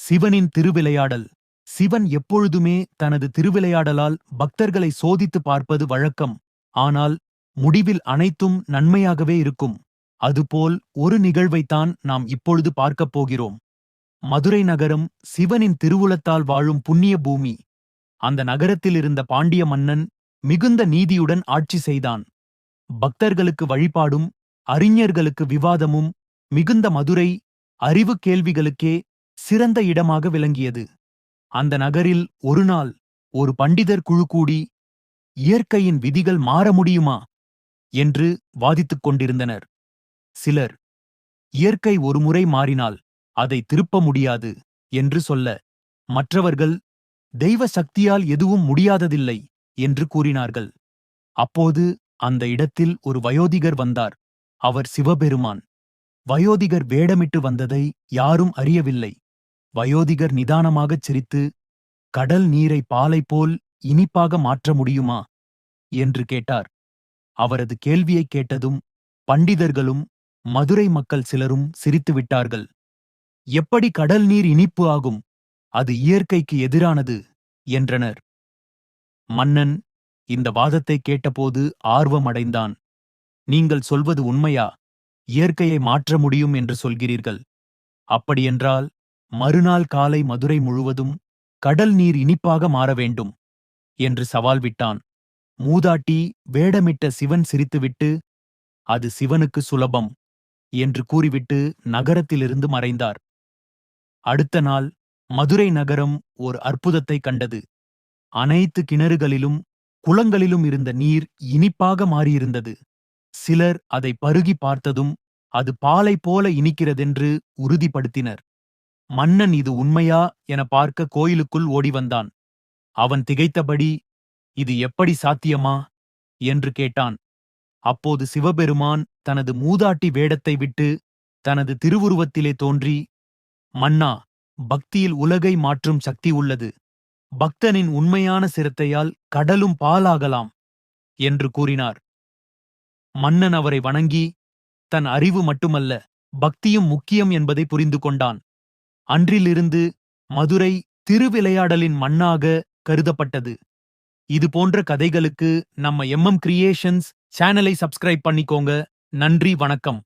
சிவனின் திருவிளையாடல். சிவன் எப்பொழுதுமே தனது திருவிளையாடலால் பக்தர்களை சோதித்து பார்ப்பது வழக்கம். ஆனால் முடிவில் அனைத்தும் நன்மையாகவே இருக்கும். அதுபோல் ஒரு நிகழ்வைத்தான் நாம் இப்பொழுது பார்க்கப் போகிறோம். மதுரை நகரம் சிவனின் திருவுளத்தால் வாழும் புண்ணிய பூமி. அந்த நகரத்தில் இருந்த பாண்டிய மன்னன் மிகுந்த நீதியுடன் ஆட்சி செய்தான். பக்தர்களுக்கு வழிபாடும் அறிஞர்களுக்கு விவாதமும் மிகுந்த மதுரை அறிவு கேள்விகளுக்கே சிறந்த இடமாக விளங்கியது. அந்த நகரில் ஒருநாள் ஒரு பண்டிதர் குழு கூடி இயற்கையின் விதிகள் மாற முடியுமா என்று வாதித்துக் கொண்டிருந்தனர். சிலர் இயற்கை ஒருமுறை மாறினால் அதை திருப்ப முடியாது என்று சொல்ல, மற்றவர்கள் தெய்வ சக்தியால் எதுவும் முடியாததில்லை என்று கூறினார்கள். அப்போது அந்த இடத்தில் ஒரு வயோதிகர் வந்தார். அவர் சிவபெருமான். வயோதிகர் வேடமிட்டு வந்ததை யாரும் அறியவில்லை. வயோதிகர் நிதானமாகச் சிரித்து, கடல் நீரை பாலை போல் இனிப்பாக மாற்ற முடியுமா என்று கேட்டார். அவரது கேள்வியைக் கேட்டதும் பண்டிதர்களும் மதுரை மக்கள் சிலரும் சிரித்துவிட்டார்கள். எப்படி கடல் நீர் இனிப்பு ஆகும்? அது இயற்கைக்கு எதிரானது என்றனர். மன்னன் இந்த வாதத்தை கேட்டபோது ஆர்வமடைந்தான். நீங்கள் சொல்வது உண்மையா? இயற்கையை மாற்ற முடியும் என்று சொல்கிறீர்கள். அப்படியென்றால் மறுநாள் காலை மதுரை முழுவதும் கடல் நீர் இனிப்பாக மாற வேண்டும் என்று சவால் விட்டான். மூதாட்டி வேடமிட்ட சிவன் சிரித்துவிட்டு, அது சிவனுக்கு சுலபம் என்று கூறிவிட்டு நகரத்திலிருந்து மறைந்தார். அடுத்த நாள் மதுரை நகரம் ஓர் அற்புதத்தை கண்டது. அனைத்து கிணறுகளிலும் குளங்களிலும் இருந்த நீர் இனிப்பாக மாறியிருந்தது. சிலர் அதை பருகி பார்த்ததும் அது பாலை போல இனிக்கிறதென்று உறுதிப்படுத்தினர். மன்னன் இது உண்மையா என பார்க்க கோயிலுக்குள் ஓடி வந்தான். அவன் திகைத்தபடி, இது எப்படி சாத்தியமா என்று கேட்டான். அப்போது சிவபெருமான் தனது மூதாட்டி வேடத்தை விட்டு தனது திருவுருவத்திலே தோன்றி, மன்னா, பக்தியில் உலகை மாற்றும் சக்தி உள்ளது. பக்தனின் உண்மையான சிரத்தையால் கடலும் பாலாகலாம் என்று கூறினார். மன்னன் அவரை வணங்கி, தன் அறிவு மட்டுமல்ல பக்தியும் முக்கியம் என்பதை புரிந்து கொண்டான். அன்றிலிருந்து மதுரை திருவிளையாடலின் மண்ணாக கருதப்பட்டது. இது போன்ற கதைகளுக்கு நம்ம MM கிரியேஷன்ஸ் சேனலை சப்ஸ்கிரைப் பண்ணிக்கோங்க. நன்றி, வணக்கம்.